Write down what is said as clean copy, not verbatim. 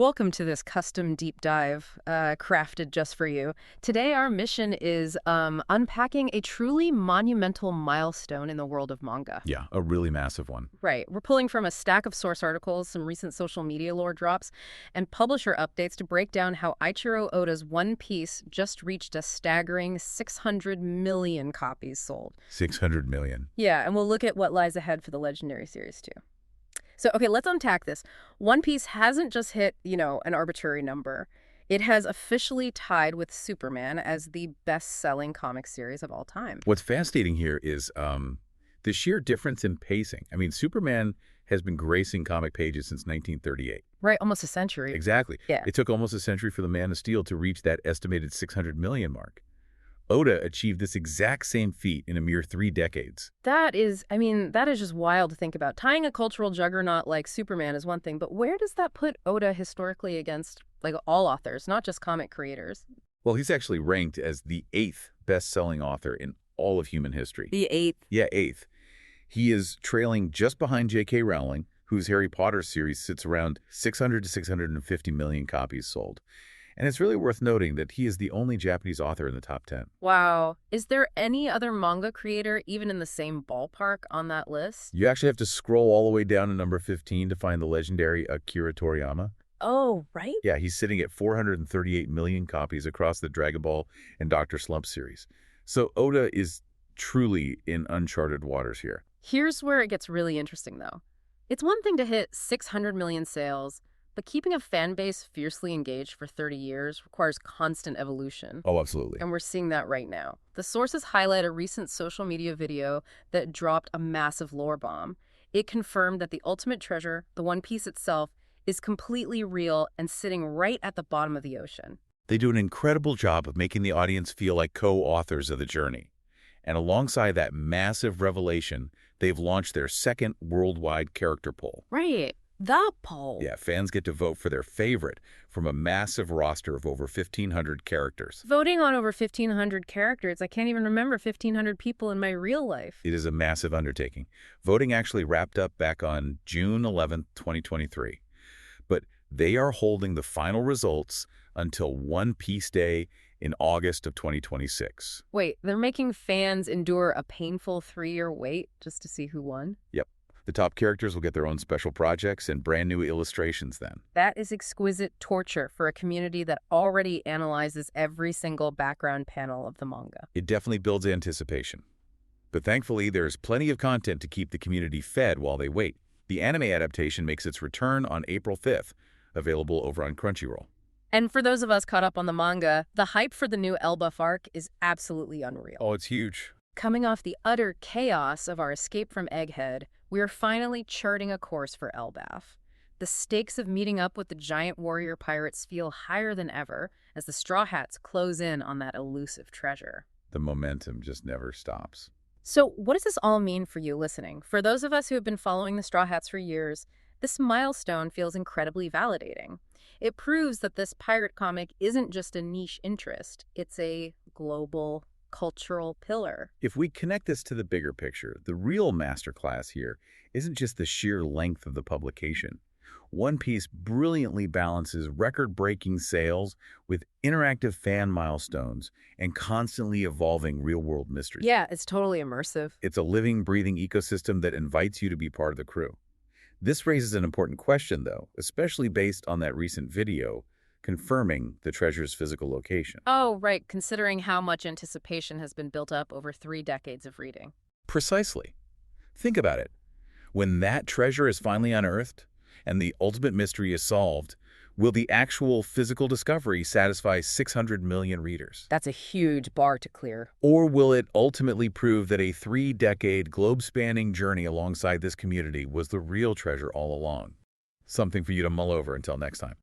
Welcome to this custom deep dive crafted just for you. Today, our mission is unpacking a truly monumental milestone in the world of manga. Yeah, a really massive one. Right. We're pulling from a stack of source articles, some recent social media lore drops, and publisher updates to break down how Eiichiro Oda's One Piece just reached a staggering 600 million copies sold. 600 million. Yeah, and we'll look at what lies ahead for the Legendary series, too. So, okay, let's unpack this. One Piece hasn't just hit, an arbitrary number. It has officially tied with Superman as the best-selling comic series of all time. What's fascinating here is the sheer difference in pacing. I mean, Superman has been gracing comic pages since 1938. Right, almost a century. Exactly. Yeah. It took almost a century for the Man of Steel to reach that estimated 600 million mark. Oda achieved this exact same feat in a mere 3 decades. That is just wild to think about. Tying a cultural juggernaut like Superman is one thing, but where does that put Oda historically against, all authors, not just comic creators? Well, he's actually ranked as the 8th best-selling author in all of human history. The 8th? Yeah, 8th. He is trailing just behind J.K. Rowling, whose Harry Potter series sits around 600 to 650 million copies sold. And it's really worth noting that he is the only Japanese author in the top 10. Wow. Is there any other manga creator even in the same ballpark on that list? You actually have to scroll all the way down to number 15 to find the legendary Akira Toriyama. Oh, right? Yeah, he's sitting at 438 million copies across the Dragon Ball and Dr. Slump series. So Oda is truly in uncharted waters here. Here's where it gets really interesting, though. It's one thing to hit 600 million sales, but keeping a fan base fiercely engaged for 30 years requires constant evolution. Oh, absolutely. And we're seeing that right now. The sources highlight a recent social media video that dropped a massive lore bomb. It confirmed that the ultimate treasure, the One Piece itself, is completely real and sitting right at the bottom of the ocean. They do an incredible job of making the audience feel like co-authors of the journey. And alongside that massive revelation, they've launched their second worldwide character poll. Right. The poll. Yeah, fans get to vote for their favorite from a massive roster of over 1,500 characters. Voting on over 1,500 characters, I can't even remember 1,500 people in my real life. It is a massive undertaking. Voting actually wrapped up back on June 11th, 2023. But they are holding the final results until One Piece Day in August of 2026. Wait, they're making fans endure a painful 3-year wait just to see who won? Yep. The top characters will get their own special projects and brand new illustrations then. That is exquisite torture for a community that already analyzes every single background panel of the manga. It definitely builds anticipation. But thankfully, there's plenty of content to keep the community fed while they wait. The anime adaptation makes its return on April 5th, available over on Crunchyroll. And for those of us caught up on the manga, the hype for the new Elbaph Arc is absolutely unreal. Oh, it's huge. Coming off the utter chaos of our escape from Egghead, we are finally charting a course for Elbaph. The stakes of meeting up with the giant warrior pirates feel higher than ever as the Straw Hats close in on that elusive treasure. The momentum just never stops. So what does this all mean for you listening? For those of us who have been following the Straw Hats for years, this milestone feels incredibly validating. It proves that this pirate comic isn't just a niche interest, it's a global cultural pillar. If we connect this to the bigger picture, the real masterclass here isn't just the sheer length of the publication. One Piece brilliantly balances record-breaking sales with interactive fan milestones and constantly evolving real-world mysteries. Yeah, it's totally immersive. It's a living, breathing ecosystem that invites you to be part of the crew. This raises an important question, though, especially based on that recent video confirming the treasure's physical location. Oh, right, considering how much anticipation has been built up over 3 decades of reading. Precisely. Think about it. When that treasure is finally unearthed and the ultimate mystery is solved, will the actual physical discovery satisfy 600 million readers? That's a huge bar to clear. Or will it ultimately prove that a 3-decade globe-spanning journey alongside this community was the real treasure all along? Something for you to mull over until next time.